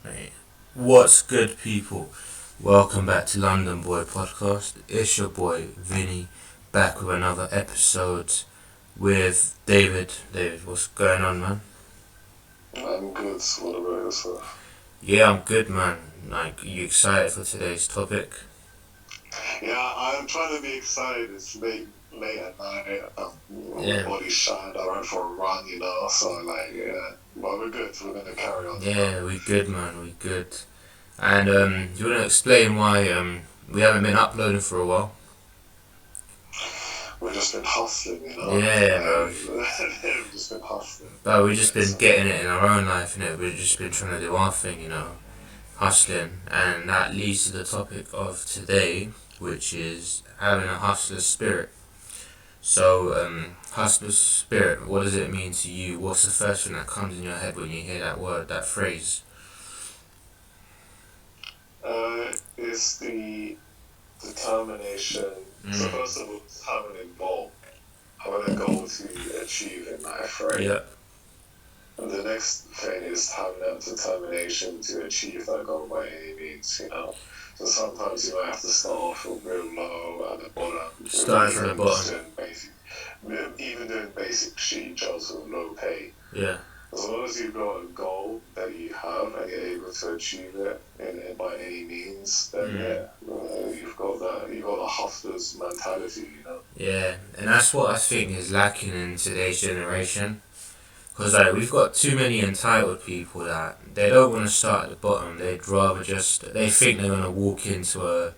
Hey, what's good, people? Welcome back to London Boy Podcast. It's your boy Vinny, back with another episode with David. David, what's going on, man? I'm good. What about yourself? Yeah, I'm good, man. Like, you excited for today's topic? Yeah, I'm trying to be excited. It's late at night. My Yeah, body's shattered. I went for a run, So yeah. But we're good. We're gonna carry on tonight. yeah, we good, man. We good. And do you want to explain why we haven't been uploading for a while? We've just been hustling. Yeah, bro. We've just been hustling. But we've just been So getting it in our own life, We've just been trying to do our thing. Hustling, and that leads to the topic of today, which is having a hustler spirit. So, hustler spirit, what does it mean to you? What's the first thing that comes in your head when you hear that word, that phrase? it's the determination. So Mm. first of all, it's having a goal to achieve in life, right? Yeah. And the next thing is having that determination to achieve that goal by any means. So sometimes you might have to start off real low at the bottom, Starting from the even just bottom. doing basic sheet jobs with low pay. Yeah. As long as you've got a goal that you have and you're able to achieve it by any means, then Mm. you've got the hustler's mentality. Yeah, and that's what I think is lacking in today's generation. Because like we've got too many entitled people that they don't want to start at the bottom. They'd rather they think they're gonna walk to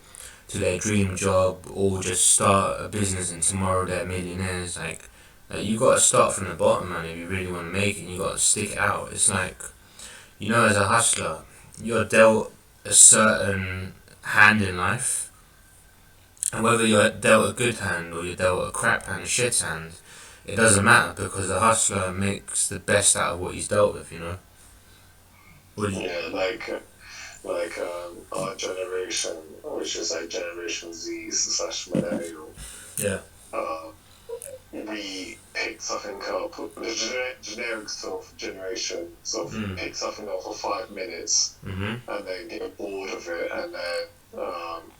their dream job or just start a business and tomorrow they're millionaires. Like you got to start from the bottom, man. If you really want to make it, you got to stick it out. It's like as a hustler, you're dealt a certain hand in life, and whether you're dealt a good hand or you're dealt a crap hand, a shit hand, it doesn't matter because the hustler makes the best out of what he's dealt with. Would you? Yeah, our generation, which is like Generation Z slash millennial, Yeah. uh, we pick something up. The generic sort of generation sort of Mm. pick something up for 5 minutes Mhm. and then get bored of it and then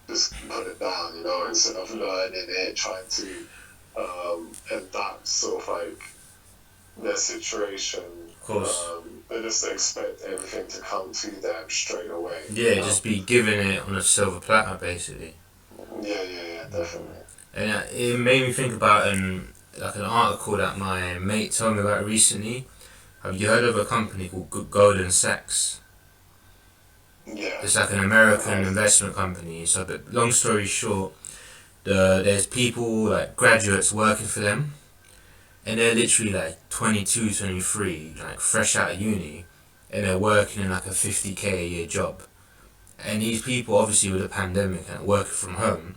just put it down, instead of learning it, trying to adapt sort of like their situation. Of course. They just expect everything to come to them straight away. Yeah, just be giving it on a silver platter, basically. Yeah, definitely. And it made me think about an article that my mate told me about recently. Have you heard of a company called Goldman Sachs? Yeah. It's like an American investment company. So, but long story short, there's people like graduates working for them, and they're literally like 22, 23, like fresh out of uni, and they're working in like a 50K a year job. And these people, obviously with the pandemic and working from home,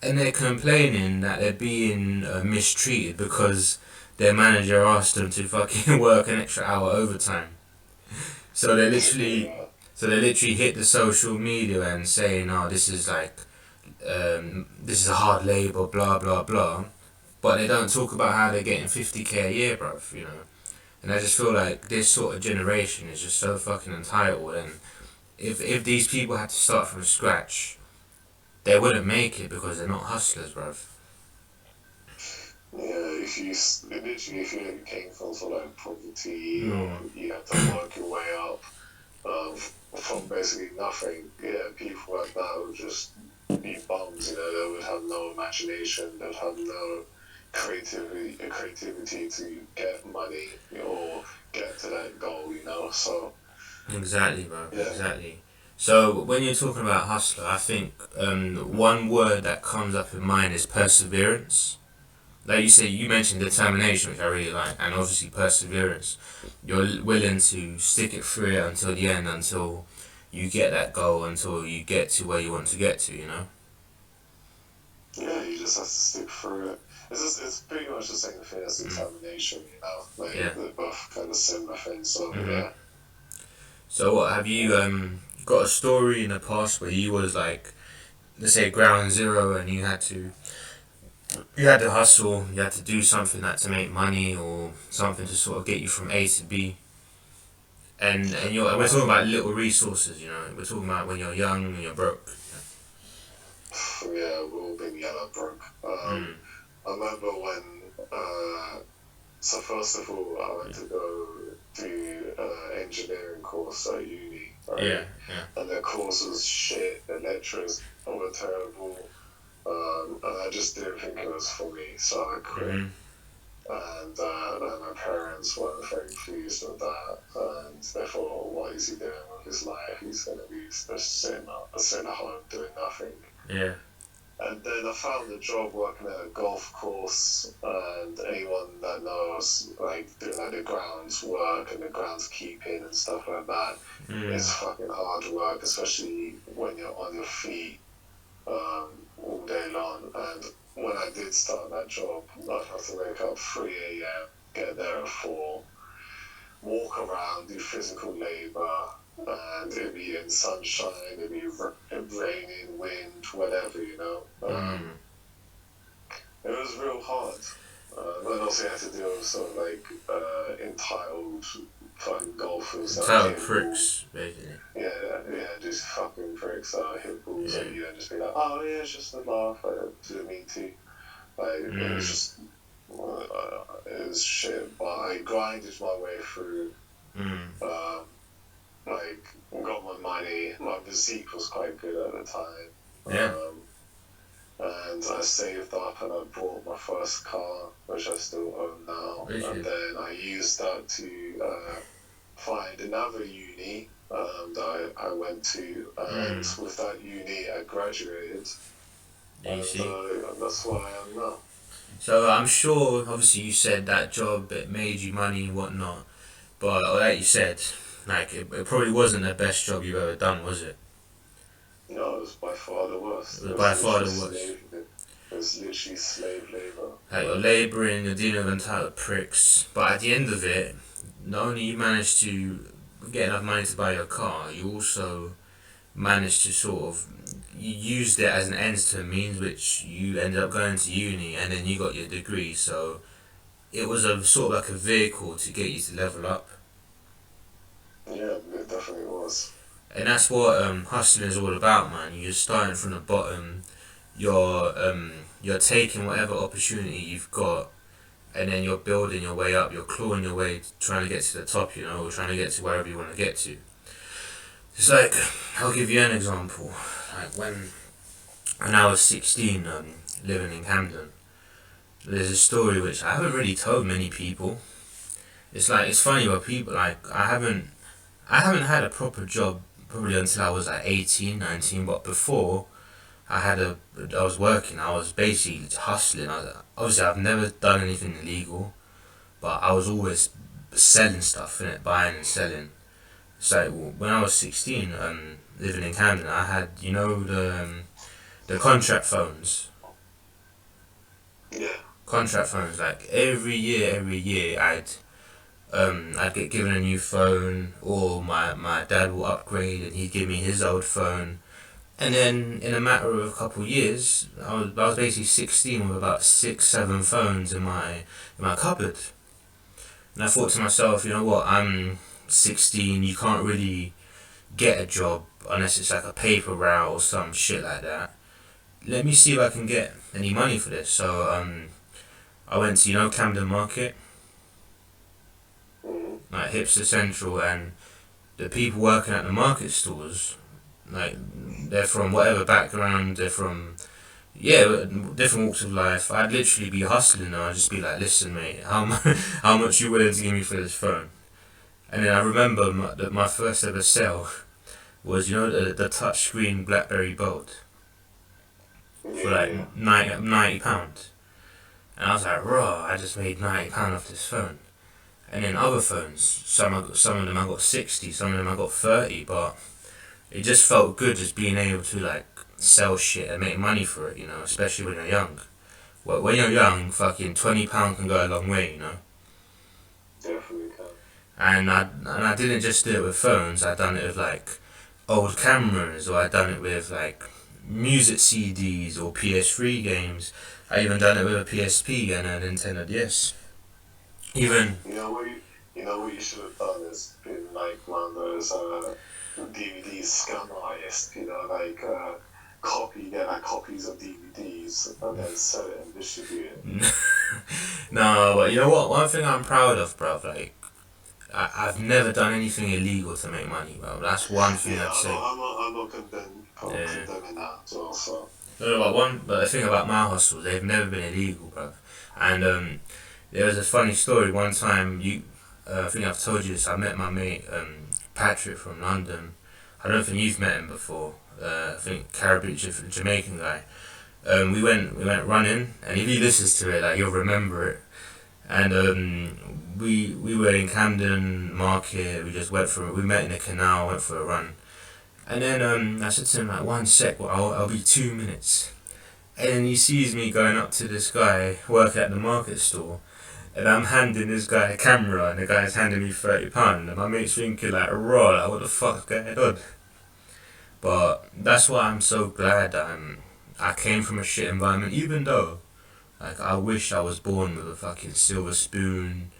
and they're complaining that they're being mistreated because their manager asked them to fucking work an extra hour overtime. So they literally, so they literally hit the social media and saying, "Oh, this is a hard labor, blah blah blah," but they don't talk about how they're getting 50K a year, bruv. And I just feel like this sort of generation is just so fucking entitled, and if these people had to start from scratch, they wouldn't make it because they're not hustlers, bruv. Yeah, if you came from sort of like poverty or Mm. you had to work your way up um, from basically nothing, yeah, people like that would just be bums. They would have no imagination, they'd have no creativity to get money or get to that goal. So Exactly, bro. yeah, Exactly. So when you're talking about hustler, I think one word that comes up in mind is perseverance. Like you say, you mentioned determination, which I really like, and obviously perseverance. You're willing to stick it through it until the end, until you get that goal, until you get to where you want to get to. yeah, you just have to stick through it. It's pretty much the same thing as Mm. determination. Like Yeah. they're both kind of similar things. So Mhm. yeah. So what have you got a story in the past where you was like, let's say ground zero, and you had to hustle, you had to do something that to make money or something to sort of get you from A to B, and we're talking about little resources, you know. We're talking about when you're young and you're broke. Yeah, we've all been yellow broke. Mm. I remember when, so first of all, I went to go do engineering course at uni, right? Yeah. And the course was shit, the lecturers were terrible, and I just didn't think it was for me, so I quit. Mm-hmm. And my parents weren't very pleased with that, and they thought, what is he doing with his life? He's going to be just sitting at home doing nothing. Yeah. And then I found a job working at a golf course, and anyone that knows, like, doing like the grounds work and the grounds keeping and stuff like that, it's fucking hard work, especially when you're on your feet all day long. And when I did start that job, I'd have to wake up 3 a.m., get there at 4, walk around, do physical labour, and it'd be in sunshine, it'd be raining, wind, whatever, you know. It was real hard. And also you had to deal with sort of like entitled fucking golfers. Entitled pricks, basically. Yeah, just fucking pricks that hit balls at you and just be like, oh yeah, it's just a laugh, to me too. Like, it was just, it was shit, but I grinded my way through. Like, got my money, my physique was quite good at the time. Yeah. And I saved up and I bought my first car, which I still own now. And then I used that to find another uni that I went to. And with that uni, I graduated. And that's where I am now. So I'm sure, obviously, you said that job, it made you money and whatnot. But like you said, like it probably wasn't the best job you've ever done, was it? No, it was by far the worst. It was by far the worst. It was literally slave labour. Like, you're labouring, you're dealing with entitled pricks, but at the end of it, not only you managed to get enough money to buy your car, you also managed to sort of, you used it as an ends to a means, which you ended up going to uni and then you got your degree, so it was a sort of like a vehicle to get you to level up. Yeah, it definitely was. And that's what hustling is all about, man. You're starting from the bottom. You're taking whatever opportunity you've got, and then you're building your way up. You're clawing your way, trying to get to the top, you know, or trying to get to wherever you want to get to. It's like, I'll give you an example. Like when I was 16, living in Camden, there's a story which I haven't really told many people. It's like, it's funny, but people, like, I haven't had a proper job probably until I was like 18, 19, but before I was working, I was basically hustling. Obviously I've never done anything illegal, but I was always selling stuff, innit? Buying and selling. So when I was 16, living in Camden, I had, you know, the contract phones. Yeah. Contract phones, like every year I'd get given a new phone, or my dad will upgrade and he'd give me his old phone. And then in a matter of a couple of years, I was basically 16 with about 6-7 phones in my cupboard. And I thought to myself, you know what, I'm 16, you can't really get a job unless it's like a paper route or some shit like that. Let me see if I can get any money for this. So I went to, you know, Camden Market, like Hipster Central, and the people working at the market stores, like, they're from whatever background, they're from, different walks of life. I'd literally be hustling and I'd just be like, listen mate, how much you willing to give me for this phone? And then I remember my first ever sale was, you know, the touchscreen BlackBerry Bold for like £90. And I was like, raw, I just made £90 off this phone. And then other phones, some of them I got 60, some of them I got 30, but it just felt good just being able to like sell shit and make money for it, you know, especially when you're young. Well, when you're young, fucking £20 can go a long way, you know. Definitely can. And I didn't just do it with phones, I done it with like old cameras, or I done it with like music CDs or PS3 games. I even done it with a PSP and a Nintendo DS. Even you know what you should have done is been like my around those DVD scan artists, you know, like get like copies of DVDs and then sell it and distribute it. No, but you know what? One thing I'm proud of, bruv, like, I've never done anything illegal to make money, bro. That's one thing Yeah, I'd say. I'm not condemning that as well. So No, but the thing about my hustles, they've never been illegal, bro. And there was a funny story. One time, I think I've told you this. I met my mate Patrick from London. I don't think you've met him before. I think Caribbean Jamaican guy. We went running, and if he listens to it, like he'll remember it. And we were in Camden Market. We met in the canal, went for a run, and then I said to him like, 1 sec, I'll be 2 minutes. And then he sees me going up to this guy working at the market store, and I'm handing this guy a camera, and the guy's handing me £30, and my mate's thinking like, raw, like what the fuck's going on? But that's why I'm so glad that I came from a shit environment, even though, like, I wish I was born with a fucking silver spoon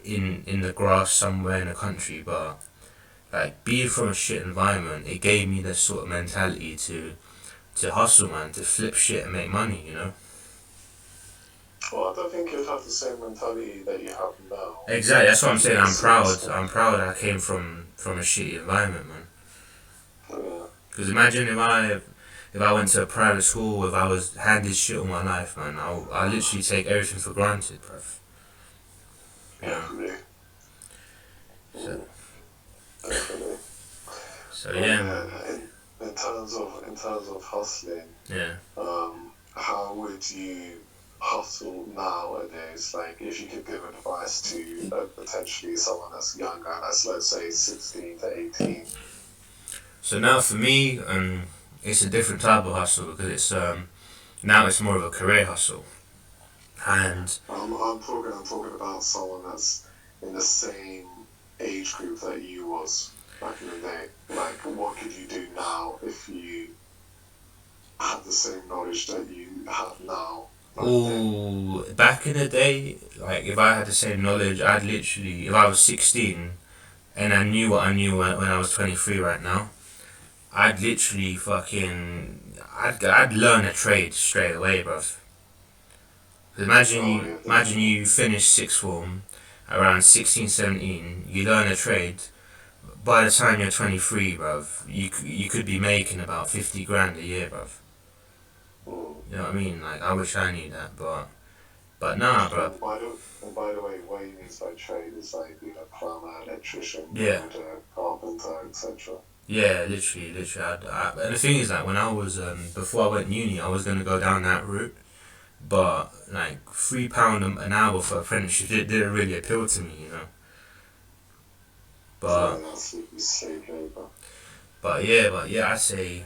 in the grass somewhere in the country, but, like, being from a shit environment, it gave me this sort of mentality to hustle, man, to flip shit and make money, you know? well, I don't think you'd have the same mentality that you have now. Exactly, that's what I'm saying. I'm proud I came from a shitty environment, man. Yeah. Because imagine if I went to a private school, if I was handed shit all my life, man, I literally take everything for granted, bruv. Definitely. So, Definitely. so yeah, man. In terms of hustling, Yeah. how would you hustle nowadays? Like, if you could give advice to potentially someone that's younger, that's, let's say, 16 to 18. So now for me, it's a different type of hustle because it's now it's more of a career hustle, and I'm talking about someone that's in the same age group that you was back in the day. Like, what could you do now if you had the same knowledge that you have now? back in the day, like if I had the same knowledge, I'd literally, if I was 16 and I knew what I knew when I was 23 right now, I'd literally I'd learn a trade straight away, bruv. Imagine you finish sixth form around 16, 17, you learn a trade. By the time you're 23, bruv, you could be making about 50 grand a year, bruv. You know what I mean? Like, I wish I knew that, but nah, bruv. And by the way, what he means by trade is like being a plumber, electrician, Yeah. carpenter, etc. Yeah, literally. And the thing is that when I was, before I went uni, I was going to go down that route. But, like, £3 an hour for apprenticeship, it didn't really appeal to me, you know. But, yeah, I say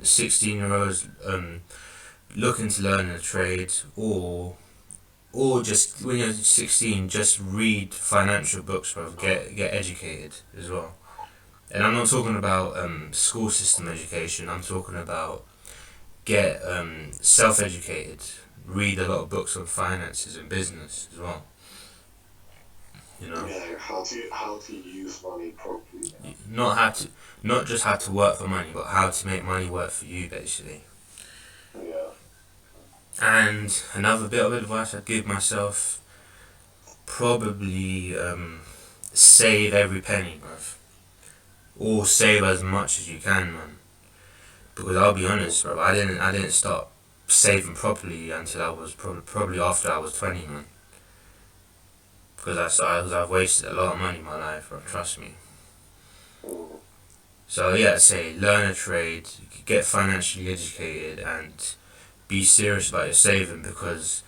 16-year-olds looking to learn a trade, or just, when you're 16, just read financial books, bro. Get educated as well. And I'm not talking about school system education. I'm talking about get self-educated. Read a lot of books on finances and business as well. You know. Yeah, how to use money properly. Not just how to work for money, but how to make money work for you, basically. Yeah. And another bit of advice I'd give myself, probably save every penny, bruv. Or save as much as you can, man. Because I'll be honest, bro, I didn't start saving properly until I was probably after I was 20, man. Because I've wasted a lot of money in my life, bro, trust me. So yeah, I'd say learn a trade, get financially educated, and be serious about your saving, because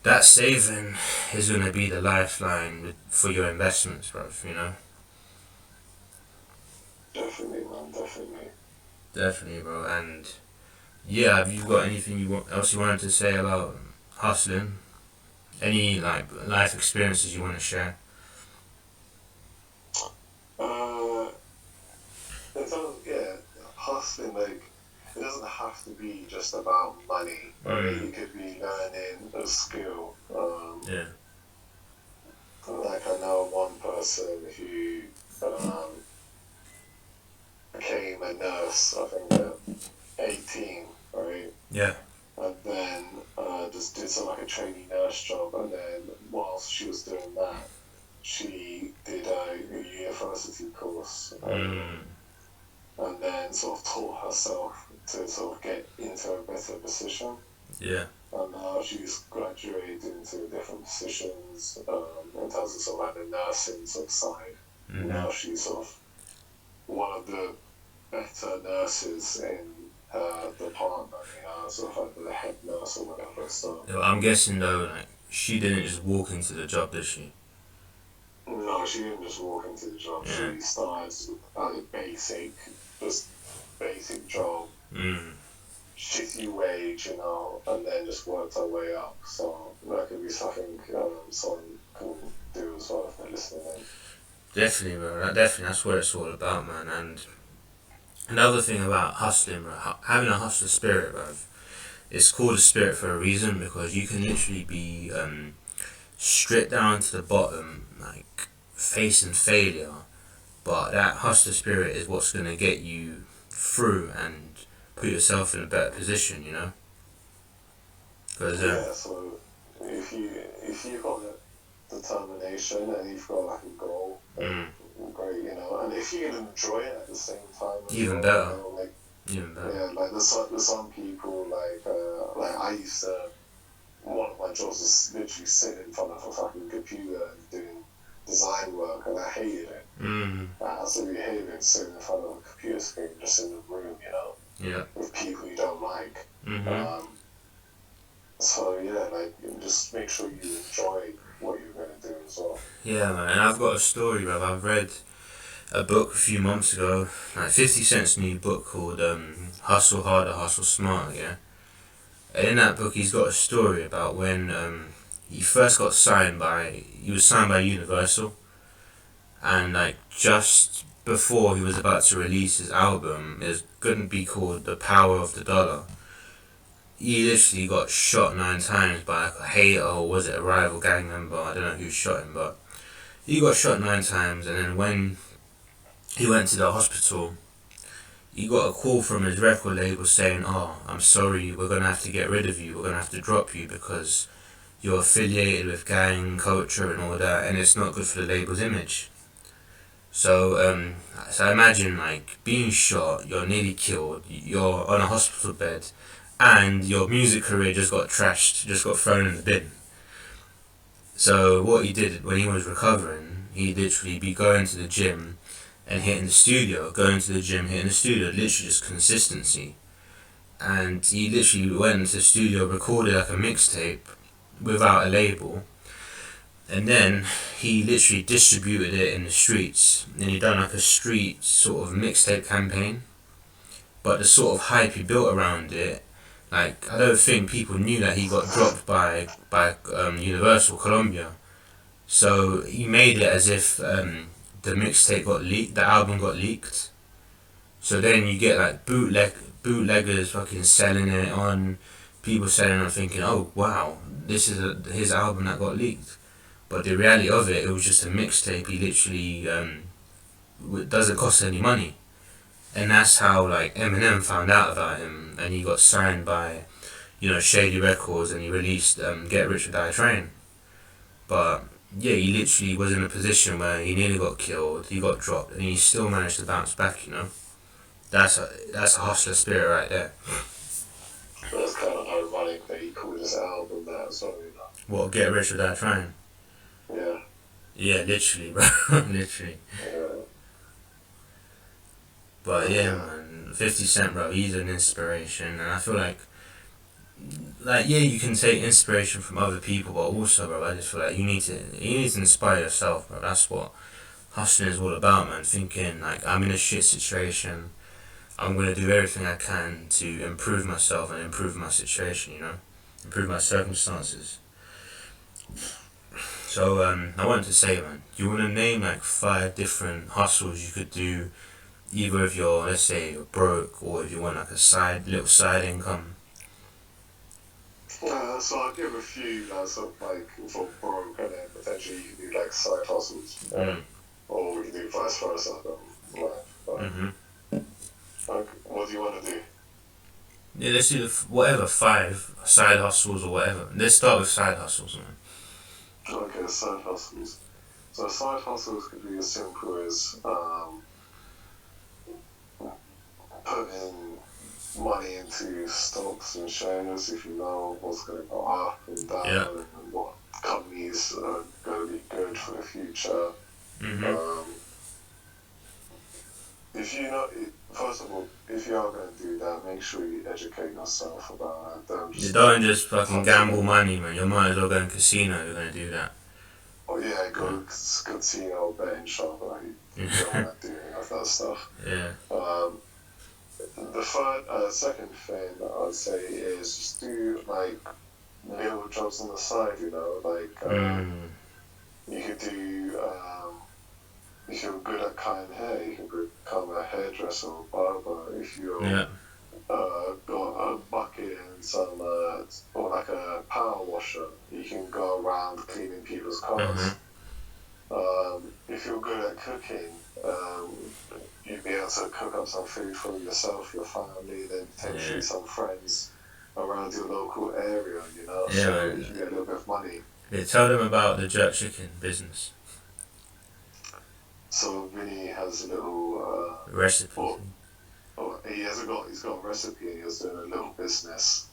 that saving is going to be the lifeline for your investments, bro, you know? Definitely, man, definitely. Definitely, bro. And yeah, have you got anything else you wanted to say about hustling? Any like life experiences you want to share? In terms of, hustling, like, it doesn't have to be just about money. You could be learning a skill. Yeah. Like, I know one person who a nurse, I think at 18, right? Yeah. And then just did some like a trainee nurse job, and then whilst she was doing that, she did a university course, and then sort of taught herself to sort of get into a better position. Yeah. And now she's graduated into different positions in terms of sort of like the nursing sort of side. Now she's sort of one of the better nurses in her department, sort of like the head nurse or whatever. So I'm guessing though, like, she didn't just walk into the job, did she? no, she didn't just walk into the job. Yeah. She started at a basic job, shitty wage, and then just worked her way up. So that could be something someone can do as well if they're listening in. Definitely, bro. That's what it's all about, man. And another thing about hustling, bro, having a hustler spirit, bro, it's called a spirit for a reason, because you can literally be stripped down to the bottom, like facing failure, but that hustler spirit is what's gonna get you through and put yourself in a better position, Because so if you've got the determination and you've got like a goal, great, and if you can enjoy it at the same time, even better. Even better. Yeah, like there's some people like I used to. One of my jobs was literally sitting in front of a fucking computer and doing design work, and I hated it. I absolutely hated it, sitting in front of a computer screen, just in the room, Yeah. with people you don't like. So yeah, like just make sure you enjoy what you're gonna do as well. Yeah, man. And I've got a story, bro. I've read a book a few months ago, like 50 Cent's new book called Hustle Harder, Hustle Smarter, yeah? And in that book, he's got a story about when he first got he was signed by Universal, and like just before he was about to release his album, it was going to be called The Power of the Dollar. He literally got shot 9 times by like a hater, or was it a rival gang member? I don't know who shot him, but he got shot 9 times, and then when he went to the hospital, he got a call from his record label saying, "Oh, I'm sorry, we're going to have to get rid of you, we're going to have to drop you because you're affiliated with gang culture and all that, and it's not good for the label's image." So, so imagine like being shot, you're nearly killed, you're on a hospital bed, and your music career just got trashed, just got thrown in the bin. So what he did when he was recovering, he'd literally be going to the gym and hitting the studio, going to the gym, hitting the studio, literally just consistency. And he literally went into the studio, recorded like a mixtape without a label, and then he literally distributed it in the streets, and he done like a street sort of mixtape campaign. But the sort of hype he built around it, like I don't think people knew that he got dropped by Universal Colombia. So he made it as if the mixtape got leaked, the album got leaked. So then you get like bootleggers fucking selling it on, people selling it thinking, oh wow, this is his album that got leaked. But the reality of it was just a mixtape. He literally doesn't cost any money. And that's how like Eminem found out about him, and he got signed by, Shady Records, and he released Get Rich or Die Trying. But yeah, he literally was in a position where he nearly got killed, he got dropped, and he still managed to bounce back. That's a hustler spirit right there. That's kind of ironic that he called his album that, so What, Get Rich or Die Trying? Yeah. Yeah, literally, bro. Literally. Yeah. But yeah, man, 50 Cent, bro, he's an inspiration, and I feel like yeah, you can take inspiration from other people, but also, bro, I just feel like you need to inspire yourself, bro. That's what hustling is all about, man. Thinking like, I'm in a shit situation, I'm gonna do everything I can to improve myself and improve my situation, improve my circumstances. So I wanted to say, man, do you want to name like 5 different hustles you could do, either if you're, let's say, you're broke, or if you want like a little side income? So I'll give a few that's like for broke, and then potentially you can do like side hustles, or we can do vice versa. do you want to do? Yeah, let's do whatever 5 side hustles or whatever. Let's start with side hustles, man. Okay, side hustles. So side hustles could be as simple as putting money into stocks and shares if you know what's going to go up and down and what companies are going to be good for the future. If you know, first of all, if you are going to do that, make sure you educate yourself about it. You don't just fucking gamble money, man. You might as well go in casino if you're going to do that. Oh yeah, go to casino, betting shop, like, you don't want to do any of that stuff. Yeah. The second thing that I'd say is just do like little jobs on the side, you know, like you could do, if you're good at cutting hair, you can become a hairdresser or barber. If you're got a bucket and some, or like a power washer, you can go around cleaning people's cars. If you're good at cooking, you'd be able to cook up some food for yourself, your family, then potentially some friends around your local area, you know, so you can get a little bit of money. Yeah, tell them about the jerk chicken business. So Vinny has a little recipe. He's got a recipe and he was doing a little business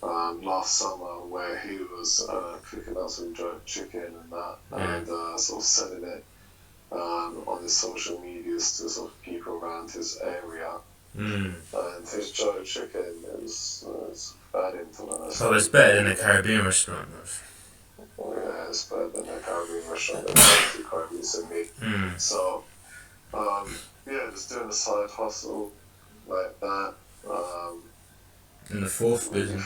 last summer where he was cooking up some jerk chicken and that and sort of selling it on his social medias to sort of people around his area. And his jerk chicken is bad influence. So it's better than a Caribbean restaurant, though. Yeah, it's better than a Caribbean restaurant that comes to quite recently. So, just doing a side hustle like that. And the fourth business,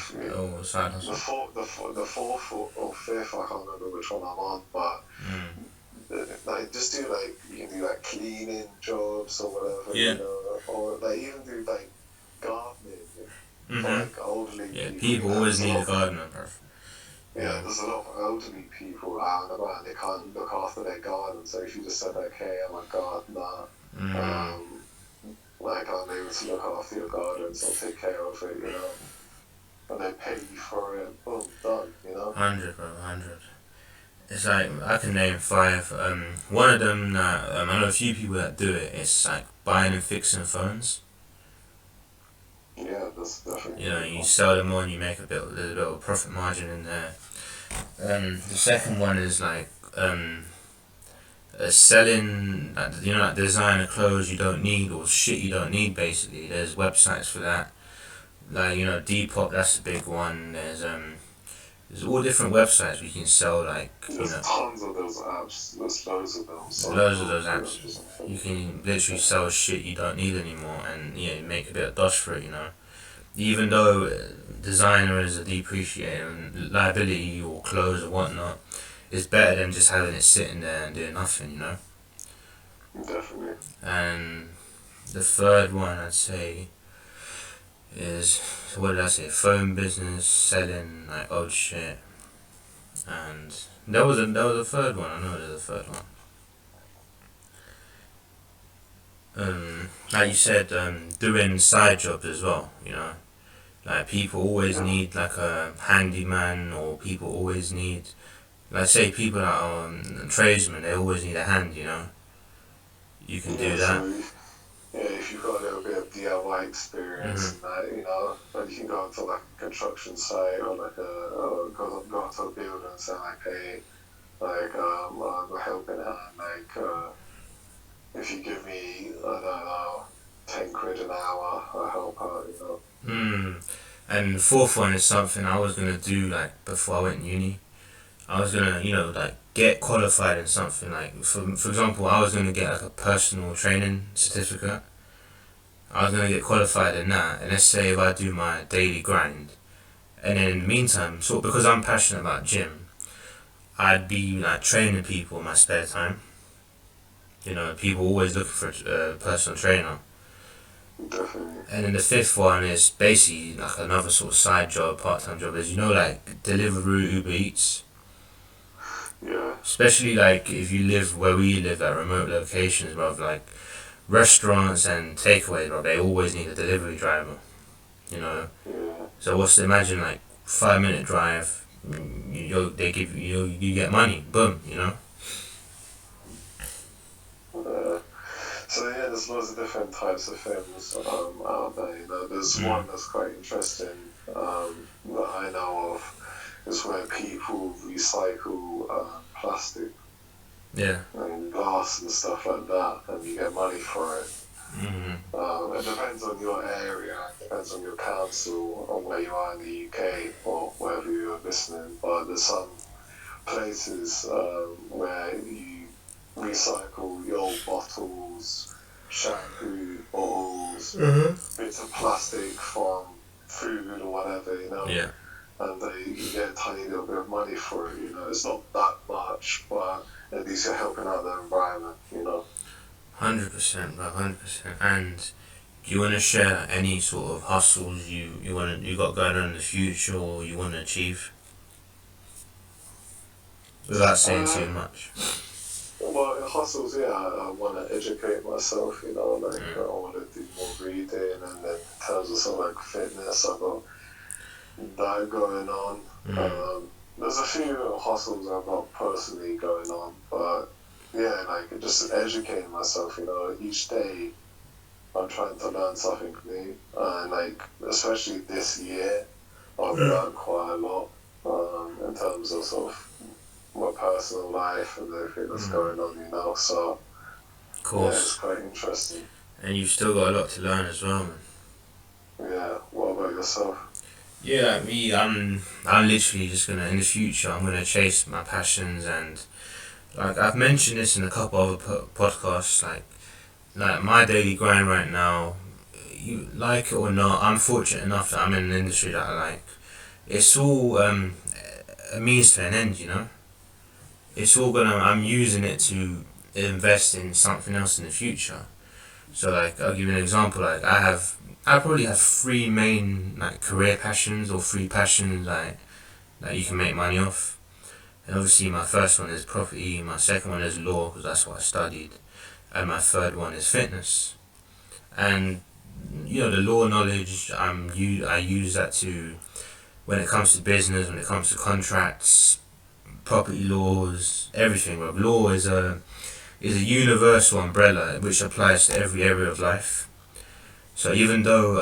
side hustle. The fourth or fifth, I can't remember which one I'm on, but like just do like you can do like cleaning jobs or whatever, you know, or like even do like gardening for like elderly people. Yeah, people always need a gardener, bro. Yeah, there's a lot of elderly people out and about and they can't look after their garden, so if you just said, like, hey, I'm a gardener, like, I'm able to look after your garden, so I'll take care of it, you know, and they pay you for it, boom, done, you know? 100, bro, 100. It's like, I can name 5. One of them, I know a few people that do it, it's like buying and fixing phones. Yeah, that's definitely. You know, you sell them on, you make there's a bit of profit margin in there. The second one is like selling, like designer clothes you don't need or shit you don't need. Basically, there's websites for that. Like, you know, Depop, that's a big one. There's all different websites where you can sell, like, you know. There's tons of those apps. There's loads of them. So loads of those apps. You can literally sell shit you don't need anymore and make a bit of dosh for it, you know. Even though designer is a depreciating and liability or clothes or whatnot, it's better than just having it sitting there and doing nothing, you know. Definitely. And the third one I'd say is, what did I say? Phone business, selling like old shit. And that was a third one. I know there's a third one. Like you said, doing side jobs as well, you know. Like, people always need like a handyman, or people always need, like, say people that are tradesmen, they always need a hand, you know. You can do that. So if you've got a little bit of DIY experience and that, you know, then you can go into like a construction site or like go into a building and say like, hey, like, I'm helping out, like, if you give me, I don't know, 10 quid an hour, I'll help out, you know. And the fourth one is something I was gonna do, like, before I went uni. I was gonna, like, get qualified in something, like, for example, I was gonna get like a personal training certificate. I was gonna get qualified in that, and let's say if I do my daily grind, and then in the meantime, because I'm passionate about gym, I'd be like training people in my spare time. You know, people always looking for a personal trainer. Definitely. And then the fifth one is basically like another sort of side job, part-time job, is, like Deliveroo, Uber Eats. Yeah. Especially like if you live where we live at remote locations, bruv, like restaurants and takeaway, bro, they always need a delivery driver, you know. So imagine like 5 minute drive, they give you get money, boom, you know. So yeah, there's loads of different types of films out there. You know, there's one that's quite interesting that I know of. Is where people recycle plastic and glass and stuff like that, and you get money for it. It depends on your area, it depends on your council, or where you are in the UK, or wherever you're listening. But there's some places where you recycle your bottles, shampoo bottles, bits of plastic from food or whatever, you know. Yeah. And you get a tiny little bit of money for it, you know. It's not that much, but at least you're helping out the environment, you know. 100%, bro, 100%. And do you want to share any sort of hustles you got going on in the future, or you want to achieve? Without saying too much. Well, in hustles, yeah, I want to educate myself, you know, like I want to do more reading, and then in terms of something like fitness, I've got that going on. There's a few hustles I've got personally going on, but yeah, like just educating myself, you know, each day I'm trying to learn something new, and like especially this year, I've learned quite a lot in terms of sort of my personal life and everything that's going on, you know. So of course, yeah, it's quite interesting. And you've still got a lot to learn as well, man. Yeah. What about yourself? Yeah, like me, I'm literally just gonna, in the future, I'm gonna chase my passions, and like I've mentioned this in a couple other podcasts, like my daily grind right now, you like it or not, I'm fortunate enough that I'm in an industry that I like. It's all a means to an end, you know. It's all I'm using it to invest in something else in the future. So like, I'll give you an example, like I probably have three main like career passions, or three passions like that you can make money off. And obviously my first one is property, my second one is law, because that's what I studied, and my third one is fitness. And you know, the law knowledge I use that to, when it comes to business, when it comes to contracts, property laws, everything. But law is a universal umbrella which applies to every area of life. So even though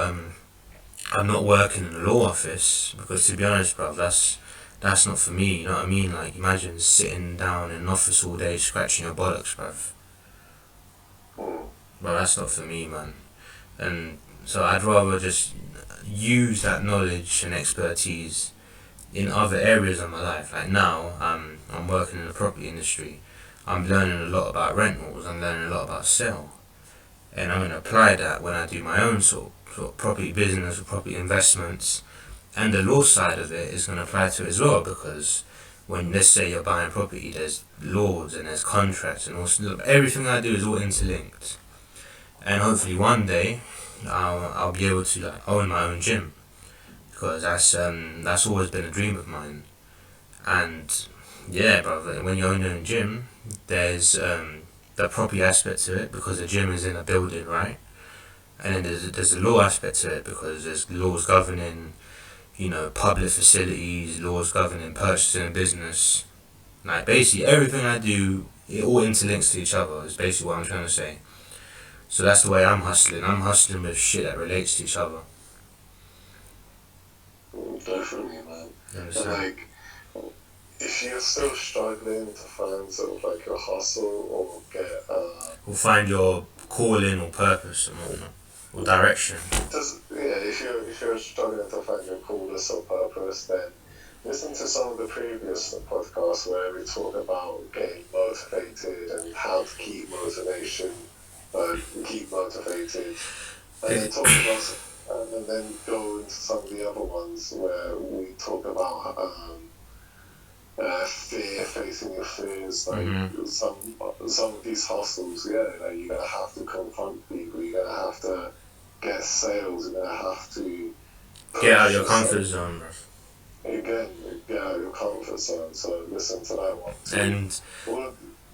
I'm not working in a law office, because to be honest, bro, that's not for me. You know what I mean? Like, imagine sitting down in an office all day scratching your bollocks, bruv. Bro, that's not for me, man. And so I'd rather just use that knowledge and expertise in other areas of my life. Like now, I'm working in the property industry. I'm learning a lot about rentals. I'm learning a lot about sale, and I'm gonna apply that when I do my own sort of property business or property investments. And the law side of it is gonna apply to it as well, because when, let's say, you're buying property, there's laws and there's contracts, and also everything I do is all interlinked. And hopefully one day I'll be able to like own my own gym, because that's always been a dream of mine. And yeah, brother, when you own your own gym, there's the property aspect to it, because the gym is in a building, right? And then there's a law aspect to it, because there's laws governing, you know, public facilities, laws governing purchasing a business. Like basically everything I do, it all interlinks to each other, is basically what I'm trying to say. So that's the way I'm hustling. I'm hustling with shit that relates to each other. Definitely, man. And like, if you're still struggling to find sort of like your hustle, or get or find your calling or purpose and whatnot, or direction. If you're struggling to find your coolness or purpose, then listen to some of the previous podcasts where we talk about getting motivated and how to keep motivation, keep motivated, and then go into some of the other ones where we talk about fear, facing your fears, like some of these hustles, like you're gonna have to confront people, you're gonna have to get sales, you're gonna have to get out of your comfort zone, bro. Again, get out of your comfort zone. So listen to that one. So and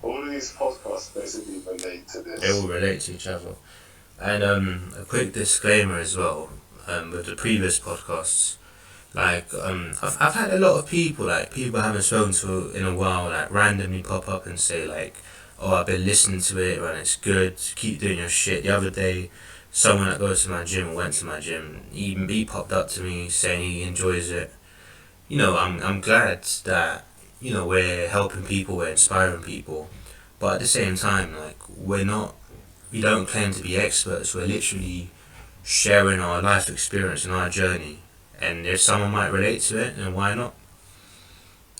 all these podcasts basically relate to this. They all relate to each other. And a quick disclaimer as well, with the previous podcasts. Like, I've had a lot of people, like, people I haven't spoken to in a while, like, randomly pop up and say, like, oh, I've been listening to it, and it's good, keep doing your shit. The other day, someone that goes to my gym or went to my gym, he popped up to me saying he enjoys it. You know, I'm glad that, you know, we're helping people, we're inspiring people. But at the same time, like, we don't claim to be experts, we're literally sharing our life experience and our journey. And if someone might relate to it, then why not?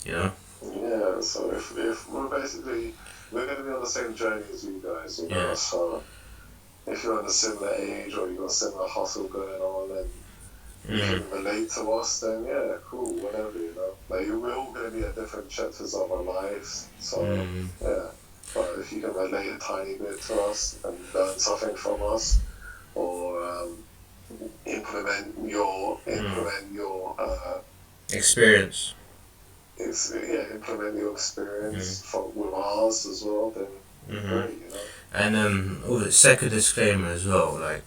You know? Yeah, so if we're going to be on the same journey as you guys, you know, Yeah. so if you're in a similar age or you've got a similar hustle going on and you can relate to us, then yeah, cool, whatever, you know. Like, we're all going to be at different chapters of our lives, so yeah. But if you can relate a tiny bit to us and learn something from us, or implement your experience. Implement your experience with ours as well, then great, you know. And the second disclaimer as well, like,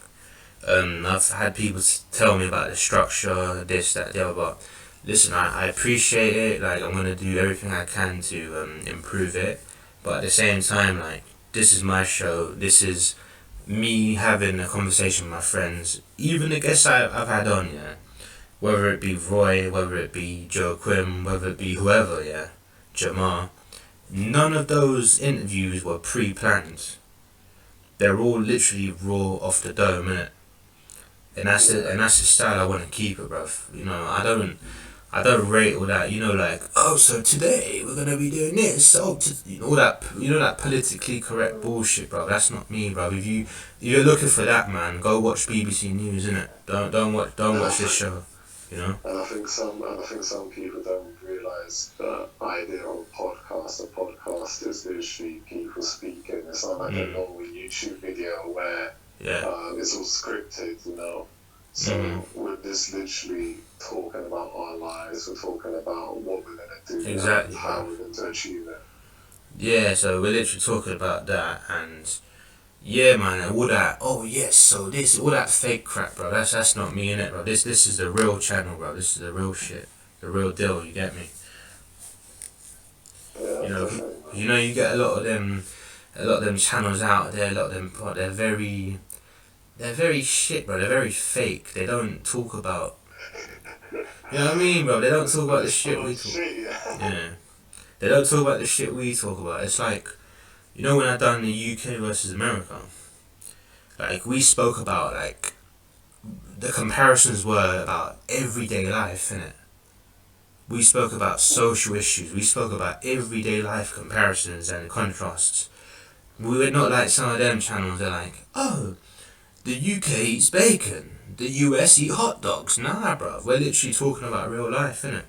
I've had people tell me about the structure, this, that, the other, but listen, I appreciate it, like, I'm gonna do everything I can to improve it, but at the same time, like, this is my show, this is me having a conversation with my friends, even the guests I've had on, yeah, whether it be Roy, whether it be Joe Quim, whether it be whoever, yeah, Jamar, none of those interviews were pre-planned. They're all literally raw off the dome, innit? And that's the style I want to keep it, bruv. You know, I don't rate all that, you know, like, oh, so today we're gonna be doing this, all that, you know, that politically correct bullshit, bro. That's not me, bro. If you're looking for that, man, go watch BBC News, innit? Don't watch this show, you know. And I think some people don't realise the idea of a podcast. A podcast is literally people speaking. It's not like a normal YouTube video where it's all scripted, you know. So we're just literally talking about our lives. We're talking about what we're gonna do, exactly, and how we're going to achieve it. Yeah, so we're literally talking about that, and yeah, man, and all that. Oh yes, so this, all that fake crap, bro. That's not me, innit, bro. This is the real channel, bro. This is the real shit, the real deal. You get me? Yeah, you know, you get a lot of them channels out there. A lot of them, they're very shit, bro. They're very fake. They don't talk about. You know what I mean, bro? They don't talk about the shit we talk. Yeah. They don't talk about the shit we talk about. It's like, you know, when I done the UK versus America, like, we spoke about, like, the comparisons were about everyday life, innit? We spoke about social issues. We spoke about everyday life comparisons and contrasts. We were not like some of them channels that are like, oh, the UK eats bacon, the US eat hot dogs. Nah, bro. We're literally talking about real life, innit?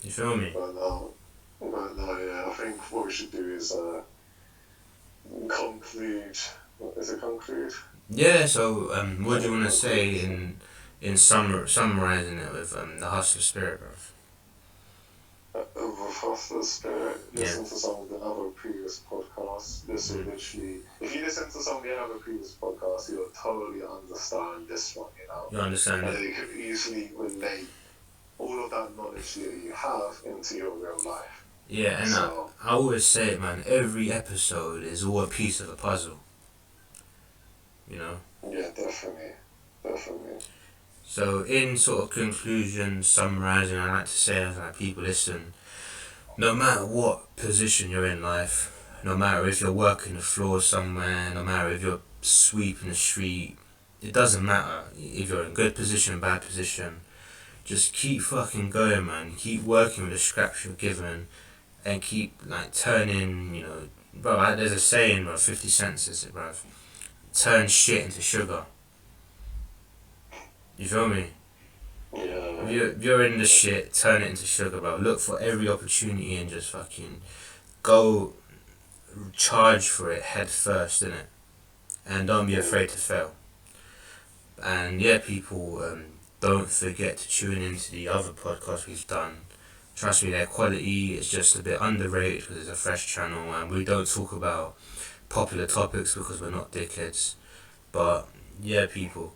You feel me? But no, yeah, I think what we should do is conclude. Is it conclude? Yeah, so what do you want to say in summarising it with the hustler spirit, bro? With hustler spirit, listen to some of the other previous podcasts. This will literally, if you listen to some of the other previous podcasts, you'll totally understand this one, you know? You understand and it? you could easily relate all of that knowledge that you have into your real life. Yeah, and so, I always say it, man, every episode is all a piece of a puzzle. You know? Yeah, definitely. So in sort of conclusion, summarising, I like to say, like, people listen, no matter what position you're in life, no matter if you're working the floor somewhere, no matter if you're sweeping the street, it doesn't matter if you're in good position, bad position, just keep fucking going, man. Keep working with the scraps you're given, and keep, like, turning, you know, bro, there's a saying, bro, 50 cents is it, bro, turn shit into sugar. You feel me? Yeah. If you're in the shit, turn it into sugar, bro. Look for every opportunity and just fucking go charge for it head first, innit? And don't be afraid to fail. And yeah, people, don't forget to tune into the other podcasts we've done. Trust me, their quality is just a bit underrated because it's a fresh channel and we don't talk about popular topics because we're not dickheads. But yeah, people,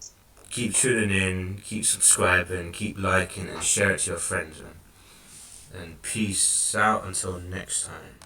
keep tuning in, keep subscribing, keep liking and share it to your friends, man. And peace out until next time.